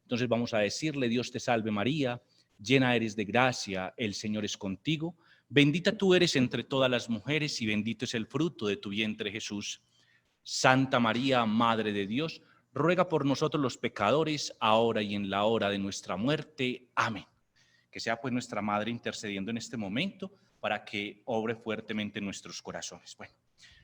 Entonces vamos a decirle: Dios te salve María, llena eres de gracia, el Señor es contigo. Bendita tú eres entre todas las mujeres y bendito es el fruto de tu vientre Jesús. Santa María, Madre de Dios, ruega por nosotros los pecadores, ahora y en la hora de nuestra muerte. Amén. Que sea pues nuestra Madre intercediendo en este momento para que obre fuertemente en nuestros corazones. Bueno,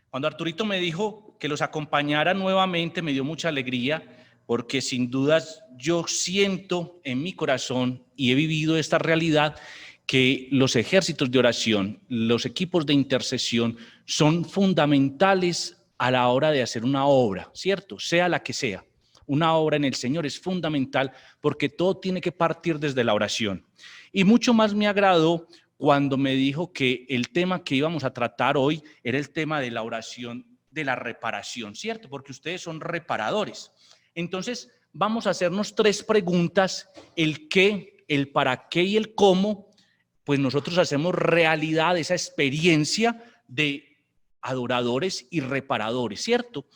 cuando Arturito me dijo que los acompañara nuevamente, me dio mucha alegría, porque sin dudas yo siento en mi corazón y he vivido esta realidad, que los ejércitos de oración, los equipos de intercesión son fundamentales a la hora de hacer una obra, ¿cierto? Sea la que sea. Una obra en el Señor es fundamental porque todo tiene que partir desde la oración. Y mucho más me agradó cuando me dijo que el tema que íbamos a tratar hoy era el tema de la oración de la reparación, ¿cierto? Porque ustedes son reparadores. Entonces, vamos a hacernos 3 preguntas: el qué, el para qué y el cómo. Pues nosotros hacemos realidad esa experiencia de adoradores y reparadores, ¿cierto?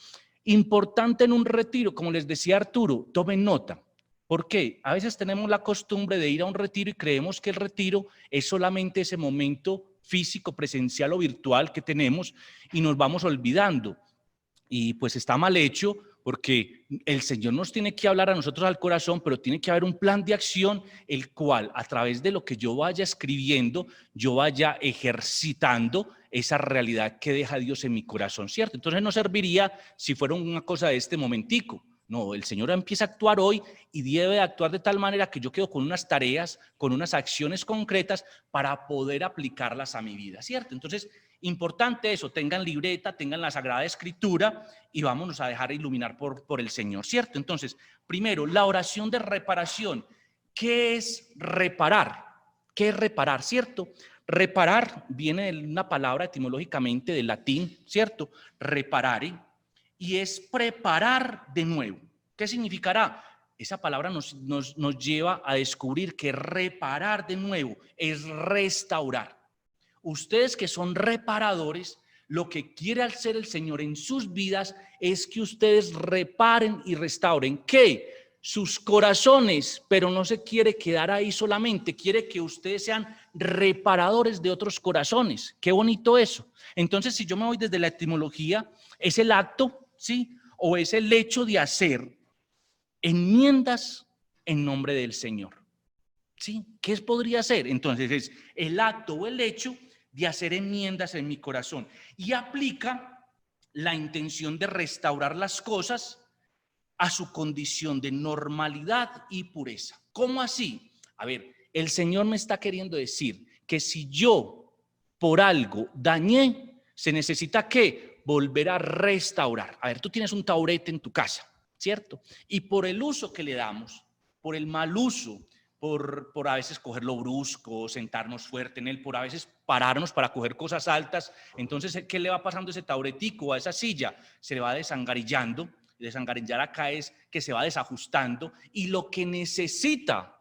Importante en un retiro, como les decía Arturo, tomen nota. ¿Por qué? A veces tenemos la costumbre de ir a un retiro y creemos que el retiro es solamente ese momento físico, presencial o virtual que tenemos, y nos vamos olvidando. Y pues está mal hecho, porque el Señor nos tiene que hablar a nosotros al corazón, pero tiene que haber un plan de acción, el cual a través de lo que yo vaya escribiendo, yo vaya ejercitando esa realidad que deja Dios en mi corazón, ¿cierto? Entonces no serviría si fuera una cosa de este momentico. No, el Señor empieza a actuar hoy y debe actuar de tal manera que yo quedo con unas tareas, con unas acciones concretas para poder aplicarlas a mi vida, ¿cierto? Entonces, importante eso, tengan libreta, tengan la Sagrada Escritura y vámonos a dejar iluminar por el Señor, ¿cierto? Entonces, primero, la oración de reparación. ¿Qué es reparar? ¿Qué es reparar, cierto? Reparar viene de una palabra etimológicamente del latín, ¿cierto? Reparare, y es preparar de nuevo. ¿Qué significará? Esa palabra nos lleva a descubrir que reparar de nuevo es restaurar. Ustedes que son reparadores, lo que quiere hacer el Señor en sus vidas es que ustedes reparen y restauren. ¿Qué? Sus corazones, pero no se quiere quedar ahí solamente, quiere que ustedes sean reparadores de otros corazones. Qué bonito eso. Entonces, si yo me voy desde la etimología, es el acto, ¿sí? O es el hecho de hacer enmiendas en nombre del Señor. ¿Sí? ¿Qué podría ser? Entonces es el acto o el hecho de hacer enmiendas en mi corazón, y aplica la intención de restaurar las cosas a su condición de normalidad y pureza. ¿Cómo así? A ver, el Señor me está queriendo decir que si yo por algo dañé, se necesita que volver a restaurar. A ver, tú tienes un taburete en tu casa, ¿cierto? Y por el uso que le damos, por el mal uso, por a veces cogerlo brusco, sentarnos fuerte en él, por a veces pararnos para coger cosas altas, entonces, ¿qué le va pasando a ese taburetico, a esa silla? Se le va desangarillando. Desangarillar acá es que se va desajustando, y lo que necesita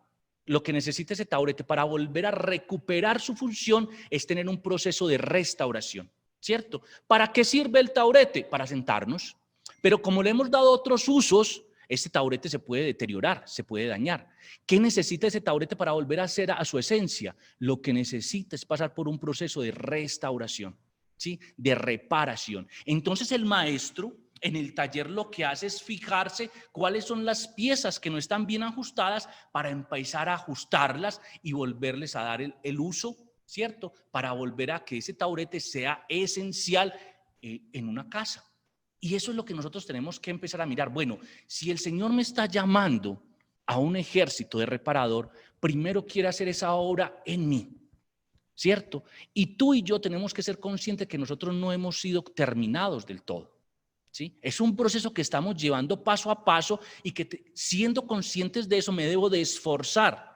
ese taburete para volver a recuperar su función es tener un proceso de restauración, ¿cierto? ¿Para qué sirve el taburete? Para sentarnos, pero como le hemos dado otros usos, ese taburete se puede deteriorar, se puede dañar. ¿Qué necesita ese taburete para volver a ser a su esencia? Lo que necesita es pasar por un proceso de restauración, ¿sí? De reparación. Entonces el maestro en el taller lo que hace es fijarse cuáles son las piezas que no están bien ajustadas para empezar a ajustarlas y volverles a dar el uso, ¿cierto? Para volver a que ese taburete sea esencial en una casa. Y eso es lo que nosotros tenemos que empezar a mirar. Bueno, si el Señor me está llamando a un ejército de reparador, primero quiere hacer esa obra en mí, ¿cierto? Y tú y yo tenemos que ser conscientes que nosotros no hemos sido terminados del todo, ¿sí? Es un proceso que estamos llevando paso a paso y que siendo conscientes de eso me debo de esforzar.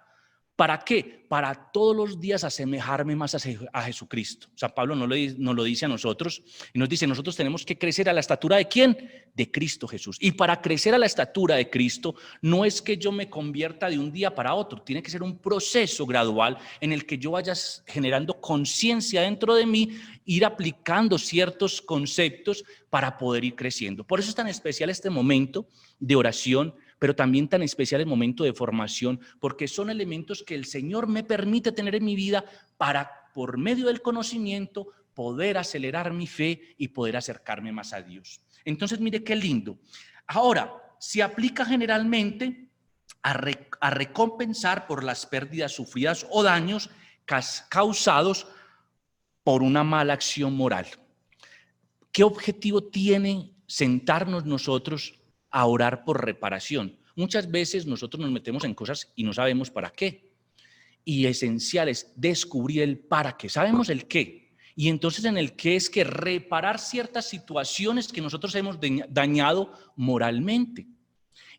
¿Para qué? Para todos los días asemejarme más a Jesucristo. San Pablo nos lo dice a nosotros y nos dice: nosotros tenemos que crecer a la estatura ¿de quién? De Cristo Jesús. Y para crecer a la estatura de Cristo no es que yo me convierta de un día para otro, tiene que ser un proceso gradual en el que yo vaya generando conciencia dentro de mí, ir aplicando ciertos conceptos para poder ir creciendo. Por eso es tan especial este momento de oración, pero también tan especial el momento de formación, porque son elementos que el Señor me permite tener en mi vida para, por medio del conocimiento, poder acelerar mi fe y poder acercarme más a Dios. Entonces, mire qué lindo. Ahora, se aplica generalmente a recompensar por las pérdidas sufridas o daños causados por una mala acción moral. ¿Qué objetivo tiene sentarnos nosotros a orar por reparación? Muchas veces nosotros nos metemos en cosas y no sabemos para qué. Y esencial es descubrir el para qué. Sabemos el qué. Y entonces en el qué es que reparar ciertas situaciones que nosotros hemos dañado moralmente.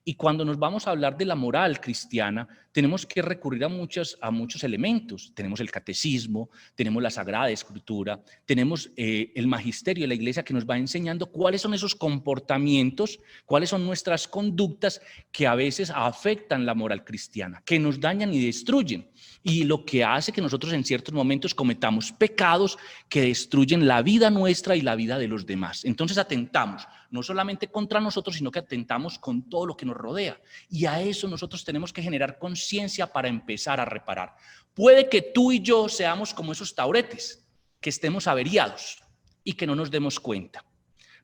Y cuando nos vamos a hablar de la moral cristiana, tenemos que recurrir a muchos elementos. Tenemos el catecismo, tenemos la Sagrada Escritura, tenemos el magisterio de la Iglesia que nos va enseñando cuáles son esos comportamientos, cuáles son nuestras conductas que a veces afectan la moral cristiana, que nos dañan y destruyen. Y lo que hace que nosotros en ciertos momentos cometamos pecados que destruyen la vida nuestra y la vida de los demás. Entonces atentamos no solamente contra nosotros, sino que atentamos con todo lo que nos rodea. Y a eso nosotros tenemos que generar conciencia para empezar a reparar. Puede que tú y yo seamos como esos tauretes, que estemos averiados y que no nos demos cuenta.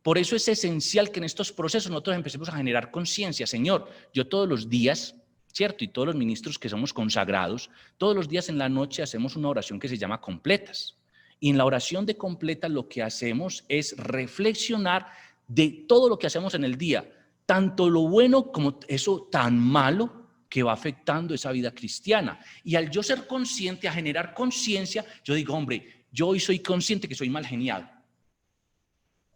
Por eso es esencial que en estos procesos nosotros empecemos a generar conciencia. Señor, yo todos los días, ¿cierto? Y todos los ministros que somos consagrados, todos los días en la noche hacemos una oración que se llama completas. Y en la oración de completas lo que hacemos es reflexionar de todo lo que hacemos en el día, tanto lo bueno como eso tan malo que va afectando esa vida cristiana. Y al yo ser consciente, a generar conciencia, yo digo, hombre, yo hoy soy consciente que soy mal geniado.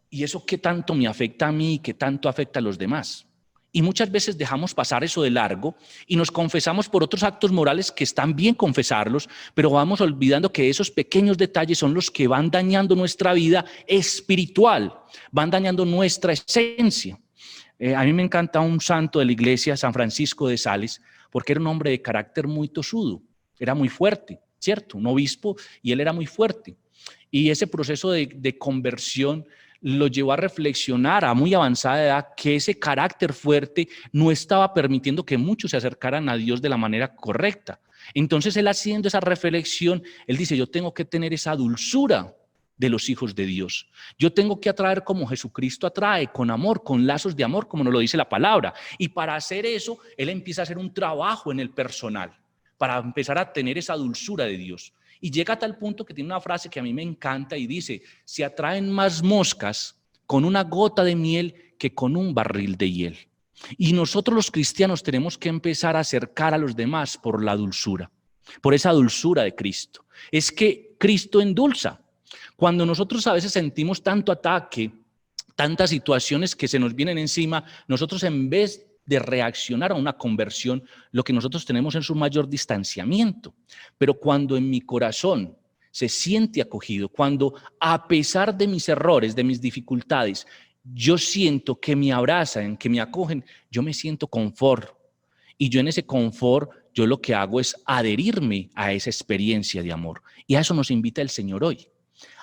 ¿Y eso qué tanto me afecta a mí y qué tanto afecta a los demás? Y muchas veces dejamos pasar eso de largo y nos confesamos por otros actos morales que están bien confesarlos, pero vamos olvidando que esos pequeños detalles son los que van dañando nuestra vida espiritual, van dañando nuestra esencia. A mí me encanta un santo de la iglesia, San Francisco de Sales, porque era un hombre de carácter muy tosudo, era muy fuerte, ¿cierto? Un obispo y él era muy fuerte. Y ese proceso de conversión lo llevó a reflexionar a muy avanzada edad que ese carácter fuerte no estaba permitiendo que muchos se acercaran a Dios de la manera correcta. Entonces él, haciendo esa reflexión, él dice, yo tengo que tener esa dulzura de los hijos de Dios. Yo tengo que atraer como Jesucristo atrae, con amor, con lazos de amor, como nos lo dice la palabra. Y para hacer eso, él empieza a hacer un trabajo en el personal, para empezar a tener esa dulzura de Dios. Y llega a tal punto que tiene una frase que a mí me encanta y dice, se atraen más moscas con una gota de miel que con un barril de hiel. Y nosotros los cristianos tenemos que empezar a acercar a los demás por la dulzura, por esa dulzura de Cristo. Es que Cristo endulza. Cuando nosotros a veces sentimos tanto ataque, tantas situaciones que se nos vienen encima, nosotros en vez de reaccionar a una conversión, lo que nosotros tenemos es un mayor distanciamiento. Pero cuando en mi corazón se siente acogido, cuando a pesar de mis errores, de mis dificultades, yo siento que me abrazan, que me acogen, yo me siento confort. Y yo en ese confort, yo lo que hago es adherirme a esa experiencia de amor. Y a eso nos invita el Señor hoy,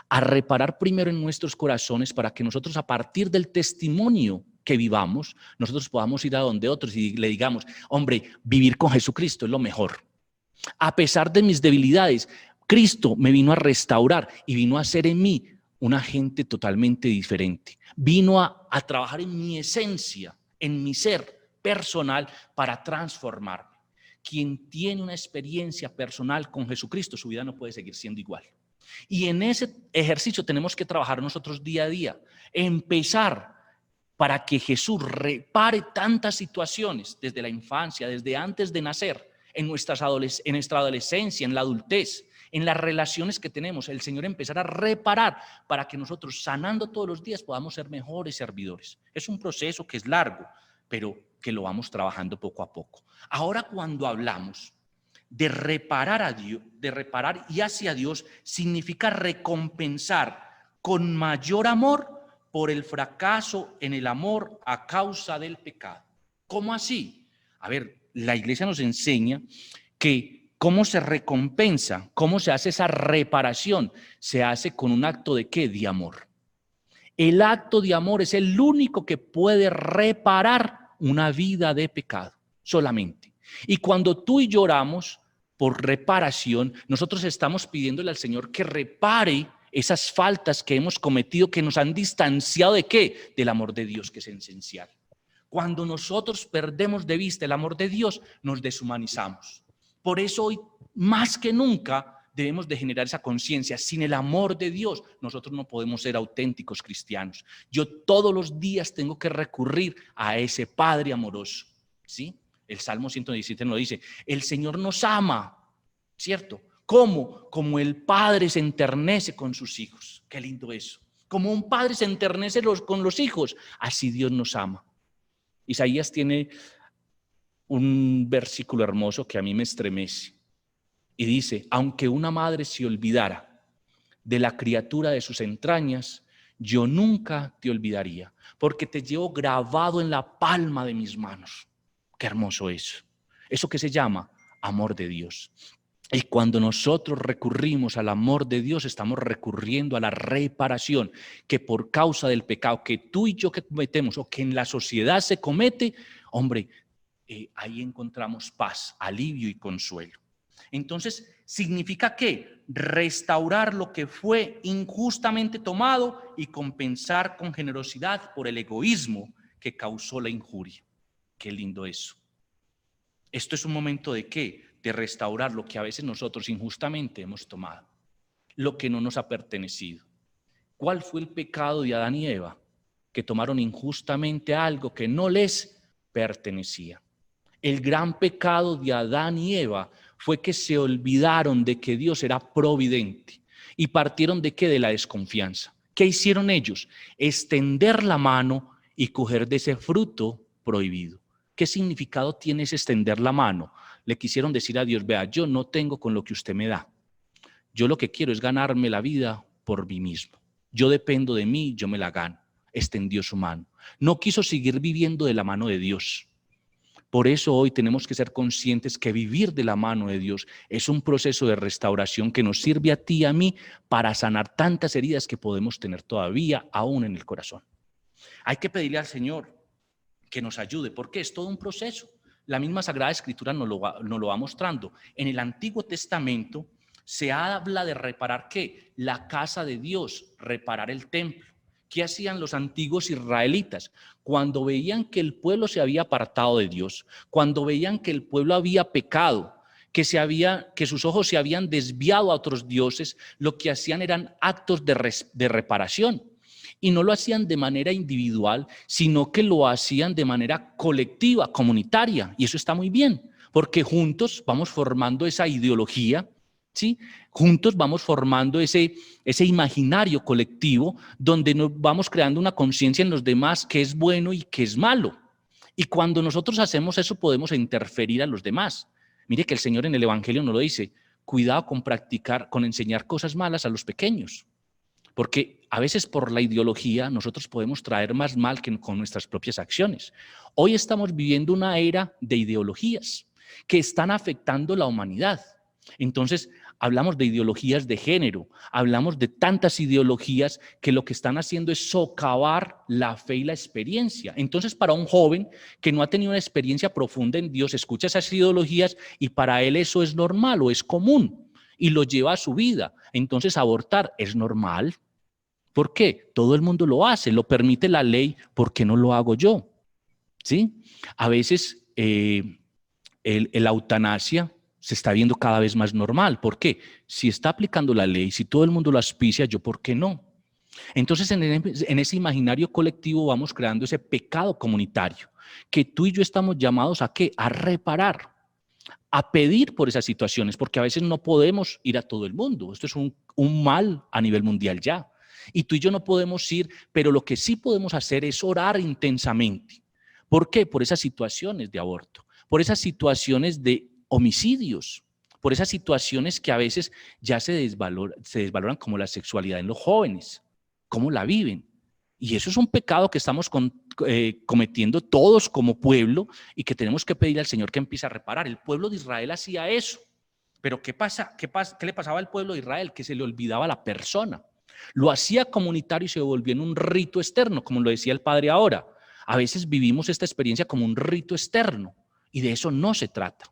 a reparar primero en nuestros corazones para que nosotros, a partir del testimonio que vivamos, nosotros podamos ir a donde otros y le digamos, hombre, vivir con Jesucristo es lo mejor. A pesar de mis debilidades, Cristo me vino a restaurar y vino a hacer en mí una gente totalmente diferente. Vino a trabajar en mi esencia, en mi ser personal para transformarme. Quien tiene una experiencia personal con Jesucristo, su vida no puede seguir siendo igual. Y en ese ejercicio tenemos que trabajar nosotros día a día, empezar para que Jesús repare tantas situaciones desde la infancia, desde antes de nacer, en nuestra adolescencia, en la adultez, en las relaciones que tenemos. El Señor empezará a reparar para que nosotros, sanando todos los días, podamos ser mejores servidores. Es un proceso que es largo, pero que lo vamos trabajando poco a poco. Ahora, cuando hablamos de reparar a Dios, de reparar y hacia Dios, significa recompensar con mayor amor por el fracaso en el amor a causa del pecado. ¿Cómo así? A ver, la iglesia nos enseña que cómo se recompensa, cómo se hace esa reparación, se hace con un acto de ¿qué? De amor. El acto de amor es el único que puede reparar una vida de pecado, solamente. Y cuando tú y yo oramos por reparación, nosotros estamos pidiéndole al Señor que repare esas faltas que hemos cometido, que nos han distanciado ¿de qué? Del amor de Dios, que es esencial. Cuando nosotros perdemos de vista el amor de Dios, nos deshumanizamos. Por eso hoy, más que nunca, debemos de generar esa conciencia. Sin el amor de Dios, nosotros no podemos ser auténticos cristianos. Yo todos los días tengo que recurrir a ese Padre amoroso, ¿sí? El Salmo 117 nos dice, el Señor nos ama, ¿cierto? ¿Cómo? Como el Padre se enternece con sus hijos. Qué lindo eso. Como un padre se enternece con los hijos, así Dios nos ama. Isaías tiene un versículo hermoso que a mí me estremece y dice, aunque una madre se olvidara de la criatura de sus entrañas, yo nunca te olvidaría, porque te llevo grabado en la palma de mis manos. Qué hermoso eso. Eso que se llama amor de Dios. Y cuando nosotros recurrimos al amor de Dios, estamos recurriendo a la reparación que por causa del pecado que tú y yo que cometemos o que en la sociedad se comete, hombre, ahí encontramos paz, alivio y consuelo. Entonces, ¿significa qué? Restaurar lo que fue injustamente tomado y compensar con generosidad por el egoísmo que causó la injuria. Qué lindo eso. Esto es un momento de ¿qué? De restaurar lo que a veces nosotros injustamente hemos tomado, lo que no nos ha pertenecido. ¿Cuál fue el pecado de Adán y Eva? Que tomaron injustamente algo que no les pertenecía. El gran pecado de Adán y Eva fue que se olvidaron de que Dios era providente y partieron de ¿qué? De la desconfianza. ¿Qué hicieron ellos? Extender la mano y coger de ese fruto prohibido. ¿Qué significado tiene ese extender la mano? Le quisieron decir a Dios, vea, yo no tengo con lo que usted me da. Yo lo que quiero es ganarme la vida por mí mismo. Yo dependo de mí, yo me la gano. Extendió su mano. No quiso seguir viviendo de la mano de Dios. Por eso hoy tenemos que ser conscientes que vivir de la mano de Dios es un proceso de restauración que nos sirve a ti y a mí para sanar tantas heridas que podemos tener todavía aún en el corazón. Hay que pedirle al Señor que nos ayude, porque es todo un proceso. La misma Sagrada Escritura nos lo va mostrando. En el Antiguo Testamento se habla de reparar ¿qué? La casa de Dios, reparar el templo. ¿Qué hacían los antiguos israelitas? Cuando veían que el pueblo se había apartado de Dios, cuando veían que el pueblo había pecado, que sus ojos se habían desviado a otros dioses, lo que hacían eran actos de reparación. Y no lo hacían de manera individual, sino que lo hacían de manera colectiva, comunitaria. Y eso está muy bien, porque juntos vamos formando esa ideología, ¿sí? Juntos vamos formando ese imaginario colectivo donde nos vamos creando una conciencia en los demás que es bueno y que es malo. Y cuando nosotros hacemos eso podemos interferir a los demás. Mire que el Señor en el Evangelio nos lo dice, cuidado con enseñar cosas malas a los pequeños. Porque a veces por la ideología nosotros podemos traer más mal que con nuestras propias acciones. Hoy estamos viviendo una era de ideologías que están afectando la humanidad. Entonces, hablamos de ideologías de género, hablamos de tantas ideologías que lo que están haciendo es socavar la fe y la experiencia. Entonces, para un joven que no ha tenido una experiencia profunda en Dios, escucha esas ideologías y para él eso es normal o es común y lo lleva a su vida. Entonces, abortar es normal. ¿Por qué? Todo el mundo lo hace, lo permite la ley, ¿por qué no lo hago yo? ¿Sí? A veces la eutanasia se está viendo cada vez más normal. ¿Por qué? Si está aplicando la ley, si todo el mundo lo auspicia, ¿yo por qué no? Entonces, en ese imaginario colectivo vamos creando ese pecado comunitario que tú y yo estamos llamados ¿a qué? A reparar, a pedir por esas situaciones, porque a veces no podemos ir a todo el mundo. Esto es un mal a nivel mundial ya. Y tú y yo no podemos ir, pero lo que sí podemos hacer es orar intensamente. ¿Por qué? Por esas situaciones de aborto, por esas situaciones de homicidios, por esas situaciones que a veces ya se desvaloran como la sexualidad en los jóvenes, cómo la viven. Y eso es un pecado que estamos cometiendo todos como pueblo y que tenemos que pedir al Señor que empiece a reparar. El pueblo de Israel hacía eso. Pero ¿qué le pasaba al pueblo de Israel? Que se le olvidaba la persona. Lo hacía comunitario y se volvió en un rito externo, como lo decía el padre ahora. A veces vivimos esta experiencia como un rito externo y de eso no se trata.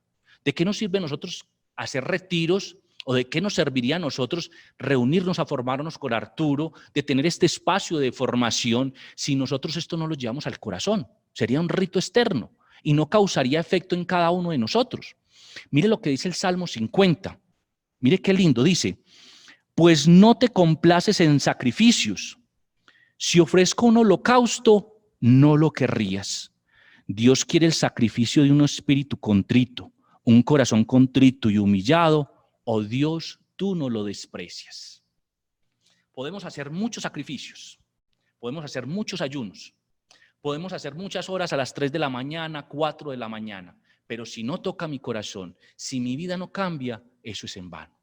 ¿De qué nos sirve a nosotros hacer retiros o de qué nos serviría a nosotros reunirnos a formarnos con Arturo, de tener este espacio de formación si nosotros esto no lo llevamos al corazón? Sería un rito externo y no causaría efecto en cada uno de nosotros. Mire lo que dice el Salmo 50. Mire qué lindo, dice: pues no te complaces en sacrificios. Si ofrezco un holocausto, no lo querrías. Dios quiere el sacrificio de un espíritu contrito, un corazón contrito y humillado. Oh Dios, tú no lo desprecias. Podemos hacer muchos sacrificios, podemos hacer muchos ayunos, podemos hacer muchas horas a las 3 de la mañana, 4 de la mañana, pero si no toca mi corazón, si mi vida no cambia, eso es en vano.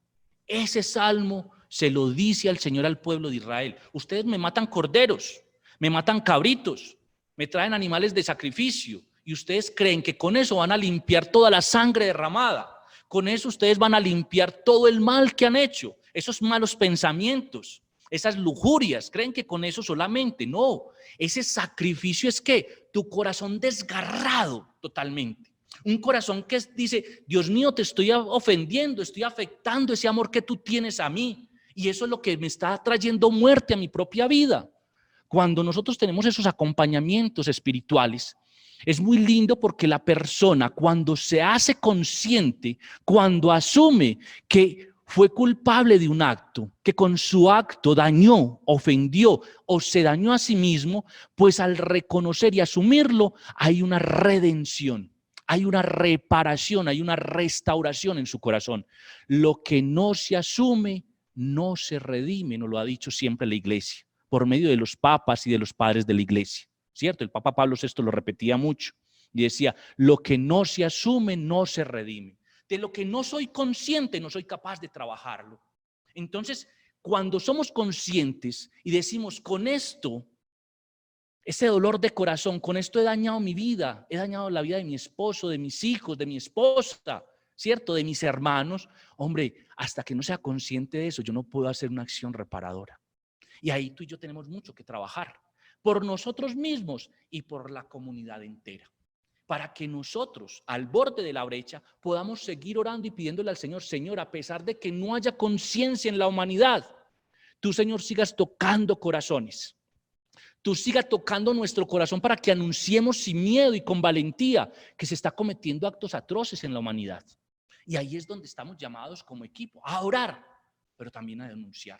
Ese salmo se lo dice al Señor al pueblo de Israel. Ustedes me matan corderos, me matan cabritos, me traen animales de sacrificio y ustedes creen que con eso van a limpiar toda la sangre derramada. Con eso ustedes van a limpiar todo el mal que han hecho, esos malos pensamientos, esas lujurias. Creen que con eso solamente. No, ese sacrificio es que tu corazón desgarrado totalmente. Un corazón que dice: Dios mío, te estoy ofendiendo, estoy afectando ese amor que tú tienes a mí. Y eso es lo que me está trayendo muerte a mi propia vida. Cuando nosotros tenemos esos acompañamientos espirituales, es muy lindo porque la persona, cuando se hace consciente, cuando asume que fue culpable de un acto, que con su acto dañó, ofendió o se dañó a sí mismo, pues al reconocer y asumirlo, hay una redención. Hay una reparación, hay una restauración en su corazón. Lo que no se asume, no se redime, nos lo ha dicho siempre la iglesia, por medio de los papas y de los padres de la iglesia, ¿cierto? El Papa Pablo VI lo repetía mucho y decía: lo que no se asume, no se redime. De lo que no soy consciente, no soy capaz de trabajarlo. Entonces, cuando somos conscientes y decimos: con esto, ese dolor de corazón, con esto he dañado mi vida, he dañado la vida de mi esposo, de mis hijos, de mi esposa, ¿cierto? De mis hermanos. Hombre, hasta que no sea consciente de eso, yo no puedo hacer una acción reparadora. Y ahí tú y yo tenemos mucho que trabajar, por nosotros mismos y por la comunidad entera, para que nosotros, al borde de la brecha, podamos seguir orando y pidiéndole al Señor: Señor, a pesar de que no haya conciencia en la humanidad, tú, Señor, sigas tocando corazones. Tú sigas tocando nuestro corazón para que anunciemos sin miedo y con valentía que se está cometiendo actos atroces en la humanidad. Y ahí es donde estamos llamados como equipo, a orar, pero también a denunciar.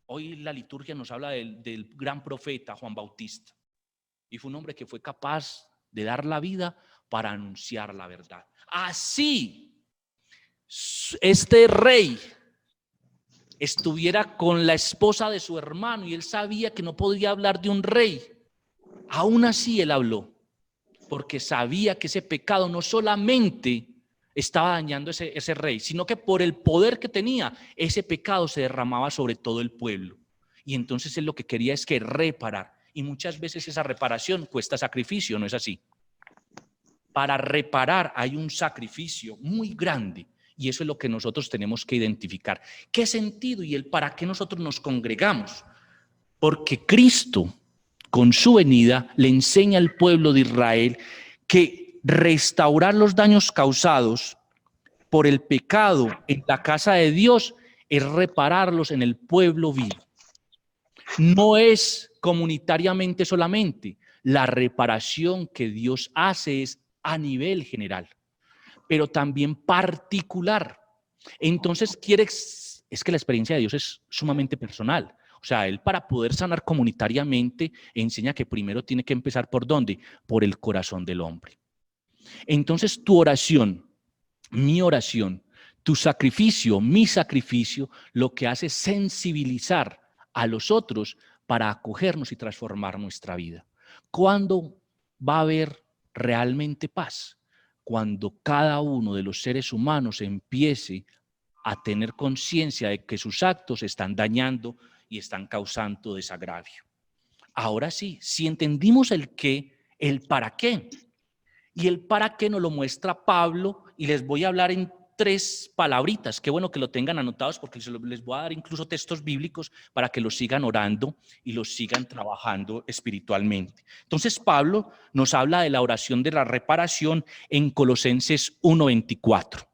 Hoy la liturgia nos habla del gran profeta Juan Bautista. Y fue un hombre que fue capaz de dar la vida para anunciar la verdad. Así, este rey estuviera con la esposa de su hermano y él sabía que no podía hablar de un rey, aún así él habló, porque sabía que ese pecado no solamente estaba dañando ese rey, sino que por el poder que tenía, ese pecado se derramaba sobre todo el pueblo. Y entonces él lo que quería es que reparar. Y muchas veces esa reparación cuesta sacrificio, ¿no es así? Para reparar hay un sacrificio muy grande. Y eso es lo que nosotros tenemos que identificar. ¿Qué sentido y el para qué nosotros nos congregamos? Porque Cristo, con su venida, le enseña al pueblo de Israel que restaurar los daños causados por el pecado en la casa de Dios es repararlos en el pueblo vivo. No es comunitariamente solamente. La reparación que Dios hace es a nivel general, pero también particular. Entonces es que la experiencia de Dios es sumamente personal. O sea, Él, para poder sanar comunitariamente, enseña que primero tiene que empezar ¿por dónde? Por el corazón del hombre. Entonces tu oración, mi oración, tu sacrificio, mi sacrificio, lo que hace es sensibilizar a los otros para acogernos y transformar nuestra vida. ¿Cuándo va a haber realmente paz? Cuando cada uno de los seres humanos empiece a tener conciencia de que sus actos están dañando y están causando desagravio. Ahora sí, si entendimos el qué, el para qué. Y el para qué nos lo muestra Pablo, y les voy a hablar en 3 palabritas. Qué bueno que lo tengan anotados porque les voy a dar incluso textos bíblicos para que los sigan orando y los sigan trabajando espiritualmente. Entonces Pablo nos habla de la oración de la reparación en Colosenses 1:24.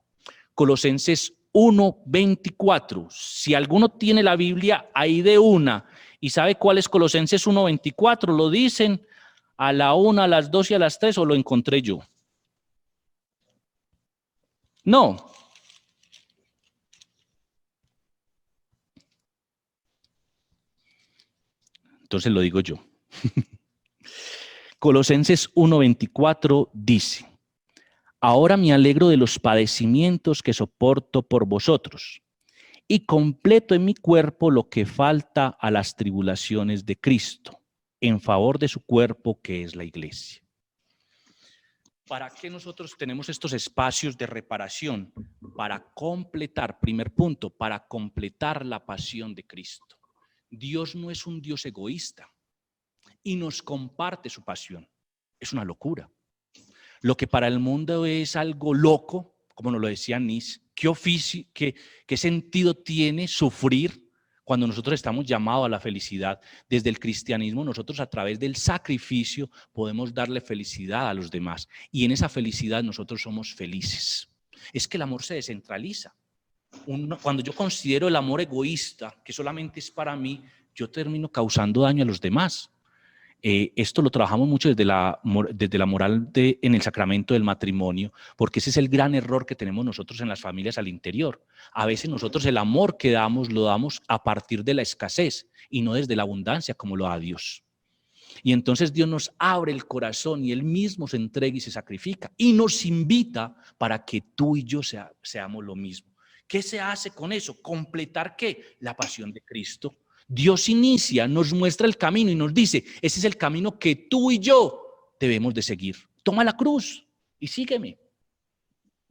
Colosenses 1:24. Si alguno tiene la Biblia ahí de una y sabe cuál es Colosenses 1:24, lo dicen a la 1, a las 2 y a las 3 o lo encontré yo. No. Entonces lo digo yo. Colosenses 1:24 dice: ahora me alegro de los padecimientos que soporto por vosotros y completo en mi cuerpo lo que falta a las tribulaciones de Cristo, en favor de su cuerpo que es la iglesia. ¿Para qué nosotros tenemos estos espacios de reparación? Para completar, primer punto, para completar la pasión de Cristo. Dios no es un Dios egoísta y nos comparte su pasión. Es una locura. Lo que para el mundo es algo loco, como nos lo decía Nis, ¿qué sentido tiene sufrir cuando nosotros estamos llamados a la felicidad? Desde el cristianismo, nosotros a través del sacrificio podemos darle felicidad a los demás y en esa felicidad nosotros somos felices. Es que el amor se descentraliza. Cuando yo considero el amor egoísta, que solamente es para mí, yo termino causando daño a los demás. Esto lo trabajamos mucho desde la moral en el sacramento del matrimonio, porque ese es el gran error que tenemos nosotros en las familias al interior. A veces nosotros el amor que damos, lo damos a partir de la escasez y no desde la abundancia como lo da Dios. Y entonces Dios nos abre el corazón y Él mismo se entrega y se sacrifica y nos invita para que tú y yo seamos lo mismo. ¿Qué se hace con eso? ¿Completar qué? La pasión de Cristo. Dios inicia, nos muestra el camino y nos dice, ese es el camino que tú y yo debemos de seguir. Toma la cruz y sígueme.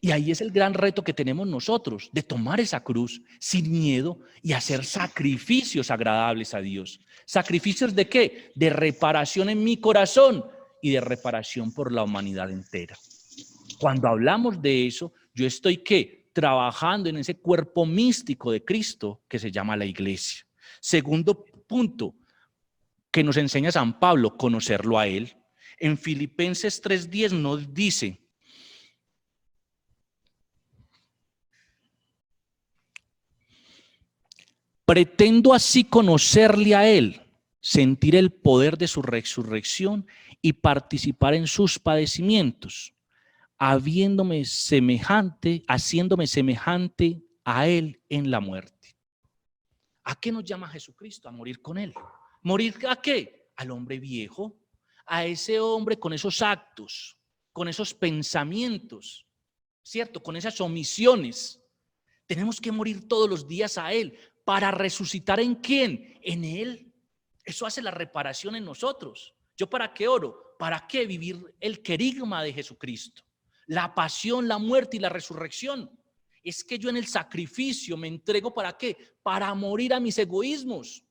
Y ahí es el gran reto que tenemos nosotros, de tomar esa cruz sin miedo y hacer sacrificios agradables a Dios. ¿Sacrificios de qué? De reparación en mi corazón y de reparación por la humanidad entera. Cuando hablamos de eso, yo estoy ¿qué? Trabajando en ese cuerpo místico de Cristo que se llama la iglesia. Segundo punto que nos enseña San Pablo, conocerlo a Él. En Filipenses 3:10 nos dice: pretendo así conocerle a Él, sentir el poder de su resurrección y participar en sus padecimientos, haciéndome semejante a Él en la muerte. ¿A qué nos llama Jesucristo? A morir con Él. ¿Morir a qué? Al hombre viejo, a ese hombre con esos actos, con esos pensamientos, ¿cierto? Con esas omisiones. Tenemos que morir todos los días a Él para resucitar ¿en quién? En Él. Eso hace la reparación en nosotros. ¿Yo para qué oro? ¿Para qué vivir el querigma de Jesucristo? La pasión, la muerte y la resurrección. Es que yo en el sacrificio me entrego ¿para qué? Para morir a mis egoísmos.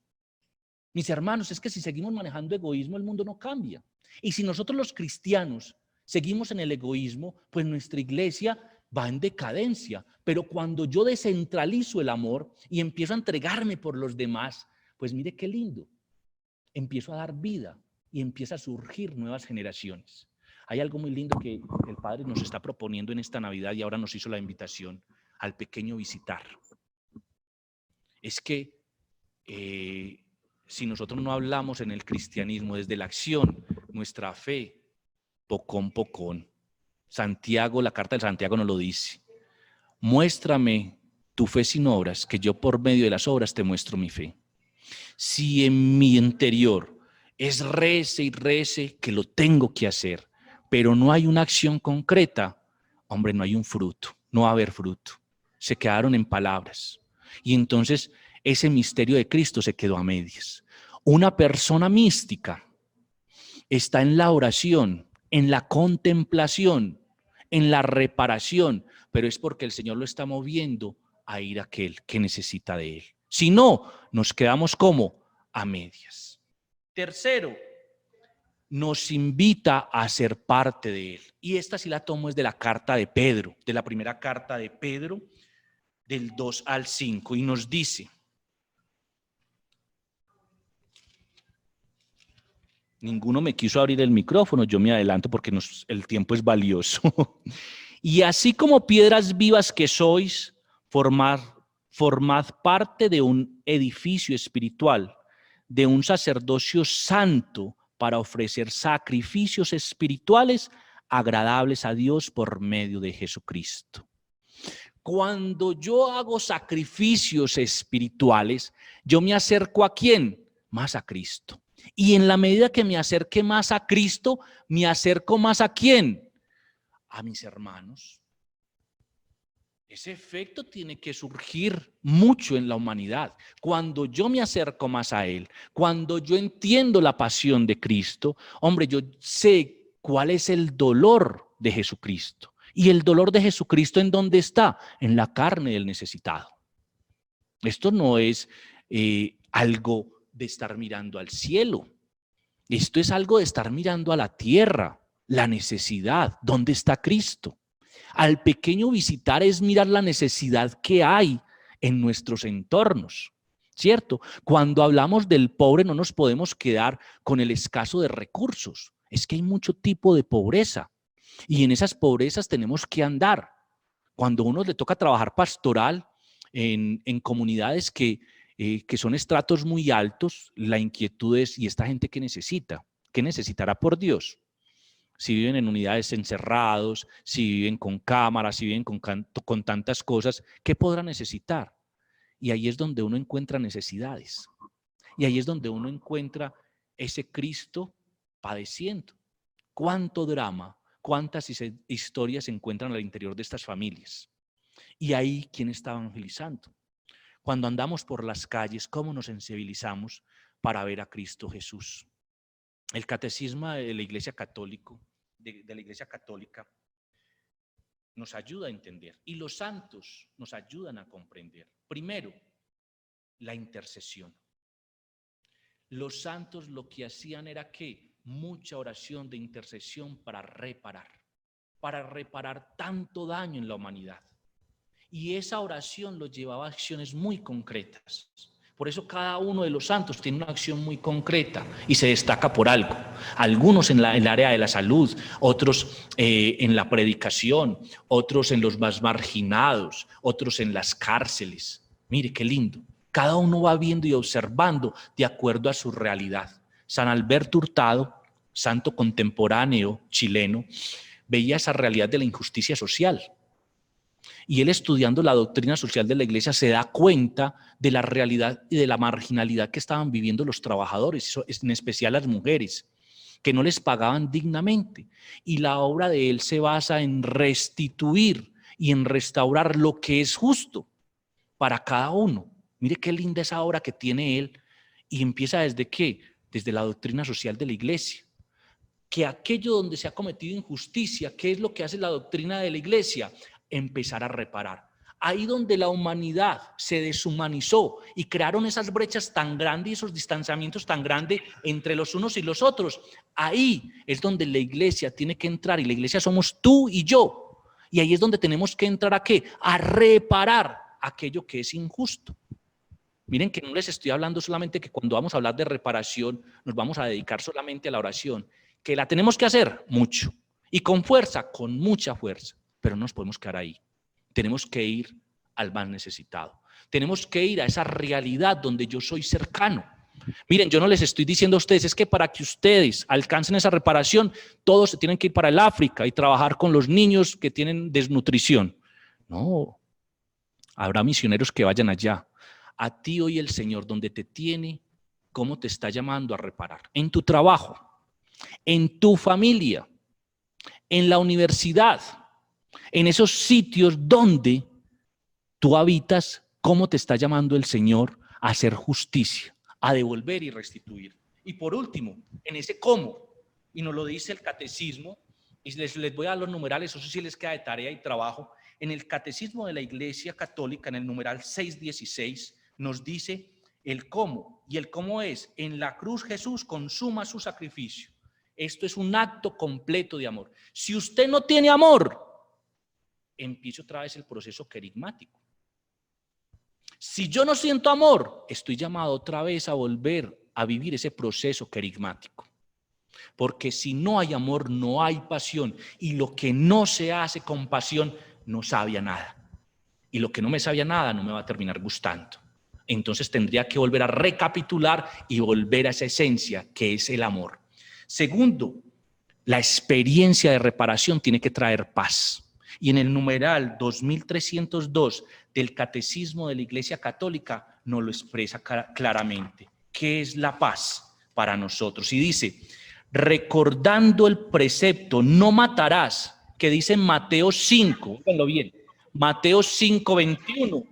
Mis hermanos, es que si seguimos manejando egoísmo, el mundo no cambia. Y si nosotros los cristianos seguimos en el egoísmo, pues nuestra iglesia va en decadencia. Pero cuando yo descentralizo el amor y empiezo a entregarme por los demás, pues mire qué lindo. Empiezo a dar vida y empieza a surgir nuevas generaciones. Hay algo muy lindo que el Padre nos está proponiendo en esta Navidad y ahora nos hizo la invitación al pequeño visitar. Es que si nosotros no hablamos en el cristianismo desde la acción, nuestra fe, pocón. Santiago, la carta de Santiago nos lo dice. Muéstrame tu fe sin obras, que yo por medio de las obras te muestro mi fe. Si en mi interior es rece y rece que lo tengo que hacer, pero no hay una acción concreta, hombre, no hay un fruto, no va a haber fruto. Se quedaron en palabras. Y entonces ese misterio de Cristo se quedó a medias. Una persona mística está en la oración, en la contemplación, en la reparación, pero es porque el Señor lo está moviendo a ir a aquel que necesita de Él. Si no, nos quedamos como a medias. Tercero, nos invita a ser parte de él. Y esta sí la tomo es de la carta de Pedro, de la primera carta de Pedro, del 2 al 5, y nos dice: ninguno me quiso abrir el micrófono, yo me adelanto porque el tiempo es valioso. Y así como piedras vivas que sois, formad parte de un edificio espiritual, de un sacerdocio santo, para ofrecer sacrificios espirituales agradables a Dios por medio de Jesucristo. Cuando yo hago sacrificios espirituales, yo me acerco ¿a quién? Más a Cristo. Y en la medida que me acerque más a Cristo, me acerco más ¿a quién? A mis hermanos. Ese efecto tiene que surgir mucho en la humanidad. Cuando yo me acerco más a Él, cuando yo entiendo la pasión de Cristo, hombre, yo sé cuál es el dolor de Jesucristo. Y el dolor de Jesucristo, ¿en dónde está? En la carne del necesitado. Esto no es algo de estar mirando al cielo. Esto es algo de estar mirando a la tierra, la necesidad. ¿Dónde está Cristo? Al pequeño visitar es mirar la necesidad que hay en nuestros entornos, ¿cierto? Cuando hablamos del pobre no nos podemos quedar con el escaso de recursos. Es que hay mucho tipo de pobreza y en esas pobrezas tenemos que andar. Cuando a uno le toca trabajar pastoral en comunidades que son estratos muy altos, la inquietud es: ¿y esta gente qué necesita? ¿Qué necesitará por Dios? Si viven en unidades encerrados, si viven con cámaras, si viven con tantas cosas, ¿qué podrán necesitar? Y ahí es donde uno encuentra necesidades. Y ahí es donde uno encuentra ese Cristo padeciendo. ¿Cuánto drama, cuántas historias se encuentran al interior de estas familias? Y ahí, ¿quién está evangelizando? Cuando andamos por las calles, ¿cómo nos sensibilizamos para ver a Cristo Jesús? El catecismo de la Iglesia Católica, de la Iglesia Católica, nos ayuda a entender, y los santos nos ayudan a comprender. Primero, la intercesión. Los santos lo que hacían era que mucha oración de intercesión para reparar tanto daño en la humanidad. Y esa oración los llevaba a acciones muy concretas. Por eso cada uno de los santos tiene una acción muy concreta y se destaca por algo. Algunos en el área de la salud, otros en la predicación, otros en los más marginados, otros en las cárceles. Mire qué lindo. Cada uno va viendo y observando de acuerdo a su realidad. San Alberto Hurtado, santo contemporáneo chileno, veía esa realidad de la injusticia social. Y él, estudiando la doctrina social de la Iglesia, se da cuenta de la realidad y de la marginalidad que estaban viviendo los trabajadores, en especial las mujeres, que no les pagaban dignamente. Y la obra de él se basa en restituir y en restaurar lo que es justo para cada uno. Mire qué linda esa obra que tiene él. Y empieza ¿desde qué? Desde la doctrina social de la Iglesia. Que aquello donde se ha cometido injusticia, ¿qué es lo que hace la doctrina de la Iglesia? Empezar a reparar. Ahí donde la humanidad se deshumanizó y crearon esas brechas tan grandes y esos distanciamientos tan grandes entre los unos y los otros, ahí es donde la Iglesia tiene que entrar, y la Iglesia somos tú y yo. Y ahí es donde tenemos que entrar ¿a qué? A reparar aquello que es injusto. Miren que no les estoy hablando solamente que cuando vamos a hablar de reparación nos vamos a dedicar solamente a la oración, que la tenemos que hacer mucho y con fuerza, con mucha fuerza, pero no nos podemos quedar ahí. Tenemos que ir al más necesitado. Tenemos que ir a esa realidad donde yo soy cercano. Miren, yo no les estoy diciendo a ustedes, es que para que ustedes alcancen esa reparación, todos se tienen que ir para el África y trabajar con los niños que tienen desnutrición. No, habrá misioneros que vayan allá. A ti hoy el Señor, donde te tiene, ¿cómo te está llamando a reparar? En tu trabajo, en tu familia, en la universidad, en esos sitios donde tú habitas, ¿cómo te está llamando el Señor a hacer justicia, a devolver y restituir? Y por último, en ese cómo, y nos lo dice el catecismo, y les voy a dar los numerales, eso sí les queda de tarea y trabajo. En el catecismo de la Iglesia Católica, en el numeral 616, nos dice el cómo, y el cómo es: en la cruz Jesús consuma su sacrificio, Esto es un acto completo de amor. Si usted no tiene amor, empiece otra vez el proceso querigmático. Si yo no siento amor, estoy llamado otra vez a volver a vivir ese proceso querigmático. Porque si no hay amor, no hay pasión. Y lo que no se hace con pasión no sabe a nada. Y lo que no me sabe a nada no me va a terminar gustando. Entonces tendría que volver a recapitular y volver a esa esencia que es el amor. Segundo, la experiencia de reparación tiene que traer paz. Y en el numeral 2302 del Catecismo de la Iglesia Católica nos lo expresa claramente. ¿Qué es la paz para nosotros? Y dice, recordando el precepto, no matarás, que dice en Mateo 5, véanlo bien, Mateo 5:21,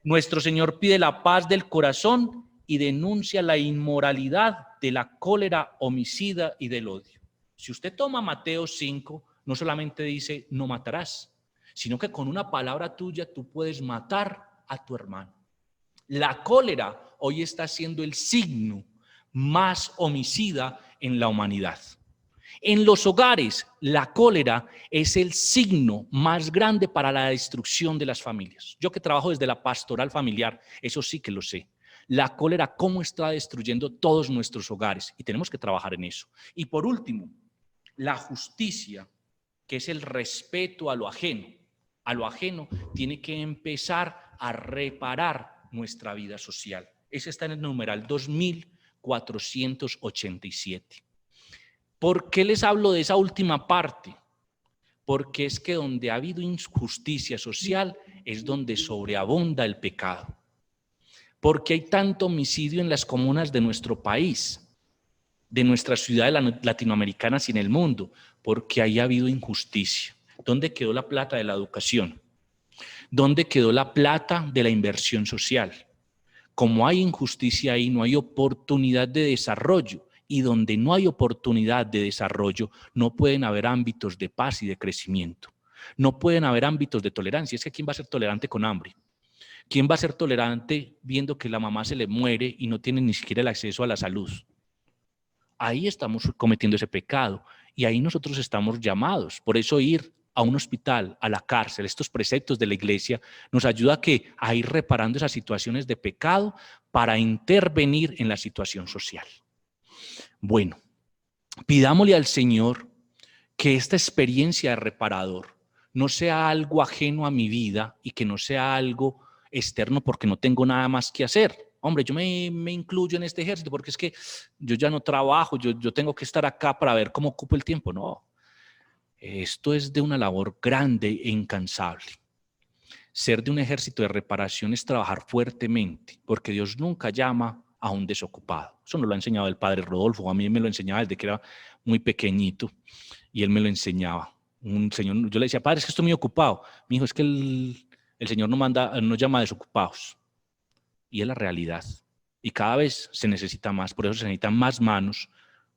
nuestro Señor pide la paz del corazón y denuncia la inmoralidad de la cólera homicida y del odio. Si usted toma Mateo 5, no solamente dice no matarás, sino que con una palabra tuya tú puedes matar a tu hermano. La cólera hoy está siendo el signo más homicida en la humanidad. En los hogares, la cólera es el signo más grande para la destrucción de las familias. Yo que trabajo desde la pastoral familiar, eso sí que lo sé. La cólera, cómo está destruyendo todos nuestros hogares, y tenemos que trabajar en eso. Y por último, la justicia, que es el respeto a lo ajeno. A lo ajeno tiene que empezar a reparar nuestra vida social. Ese está en el numeral 2487. ¿Por qué les hablo de esa última parte? Porque es que donde ha habido injusticia social es donde sobreabunda el pecado. Porque hay tanto homicidio en las comunas de nuestro país, de nuestras ciudades latinoamericanas y en el mundo, porque ahí ha habido injusticia. ¿Dónde quedó la plata de la educación? ¿Dónde quedó la plata de la inversión social? Como hay injusticia ahí, no hay oportunidad de desarrollo. Y donde no hay oportunidad de desarrollo, no pueden haber ámbitos de paz y de crecimiento. No pueden haber ámbitos de tolerancia. Es que ¿quién va a ser tolerante con hambre? ¿Quién va a ser tolerante viendo que la mamá se le muere y no tiene ni siquiera el acceso a la salud? Ahí estamos cometiendo ese pecado y ahí nosotros estamos llamados. Por eso ir a un hospital, a la cárcel, estos preceptos de la iglesia nos ayuda a ir reparando esas situaciones de pecado para intervenir en la situación social. Bueno, pidámosle al Señor que esta experiencia de reparador no sea algo ajeno a mi vida y que no sea algo externo porque no tengo nada más que hacer. Hombre, yo me incluyo en este ejército porque es que yo ya no trabajo, yo tengo que estar acá para ver cómo ocupo el tiempo. No, esto es de una labor grande e incansable. Ser de un ejército de reparación es trabajar fuertemente, porque Dios nunca llama a un desocupado. Eso nos lo ha enseñado el padre Rodolfo, a mí me lo enseñaba desde que era muy pequeñito y él me lo enseñaba. Un señor, yo le decía, padre, es que estoy muy ocupado. Me dijo, es que el Señor nos llama a desocupados. Y es la realidad. Y cada vez se necesita más, por eso se necesitan más manos,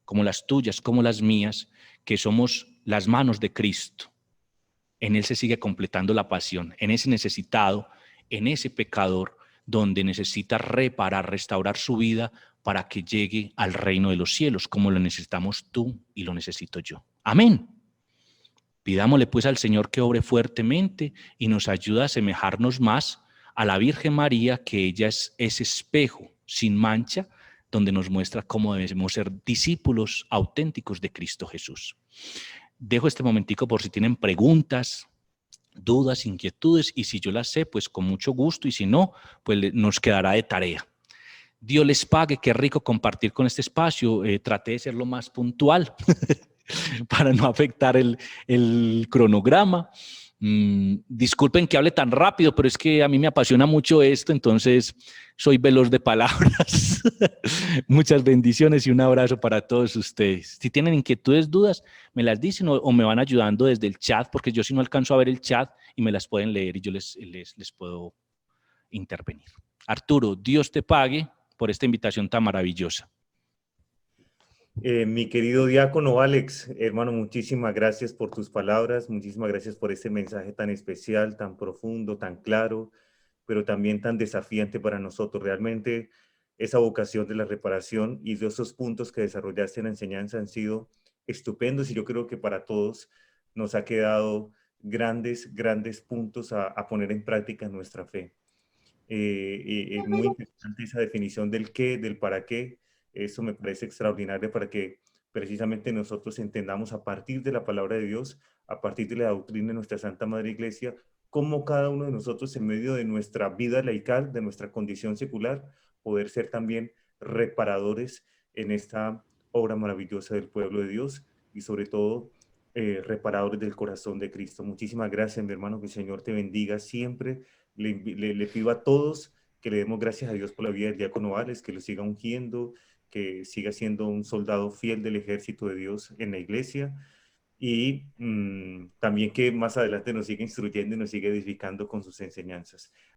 como las tuyas, como las mías, que somos las manos de Cristo. En Él se sigue completando la pasión, en ese necesitado, en ese pecador, donde necesita reparar, restaurar su vida para que llegue al reino de los cielos, como lo necesitamos tú y lo necesito yo. Amén. Pidámosle pues al Señor que obre fuertemente y nos ayude a asemejarnos más a la Virgen María, que ella es ese espejo sin mancha, donde nos muestra cómo debemos ser discípulos auténticos de Cristo Jesús. Dejo este momentico por si tienen preguntas, dudas, inquietudes, y si yo las sé, pues con mucho gusto, y si no, pues nos quedará de tarea. Dios les pague, qué rico compartir con este espacio. Traté de ser lo más puntual para no afectar el cronograma. Disculpen que hable tan rápido, pero es que a mí me apasiona mucho esto, entonces soy veloz de palabras. Muchas bendiciones y un abrazo para todos ustedes. Si tienen inquietudes, dudas, me las dicen o me van ayudando desde el chat, porque yo si no alcanzo a ver el chat y me las pueden leer y yo les puedo intervenir. Arturo, Dios te pague por esta invitación tan maravillosa. Mi querido diácono Alex, hermano, muchísimas gracias por tus palabras, muchísimas gracias por este mensaje tan especial, tan profundo, tan claro, pero también tan desafiante para nosotros. Realmente esa vocación de la reparación y de esos puntos que desarrollaste en la enseñanza han sido estupendos y yo creo que para todos nos ha quedado grandes puntos a poner en práctica en nuestra fe. Muy interesante esa definición del qué, del para qué. Eso me parece extraordinario para que precisamente nosotros entendamos a partir de la palabra de Dios, a partir de la doctrina de nuestra Santa Madre Iglesia, cómo cada uno de nosotros en medio de nuestra vida laical, de nuestra condición secular, poder ser también reparadores en esta obra maravillosa del pueblo de Dios y sobre todo reparadores del corazón de Cristo. Muchísimas gracias, mi hermano, que el Señor te bendiga siempre. Le pido a todos que le demos gracias a Dios por la vida del diácono Alex, que lo siga ungiendo, que siga siendo un soldado fiel del ejército de Dios en la iglesia y también que más adelante nos siga instruyendo y nos siga edificando con sus enseñanzas.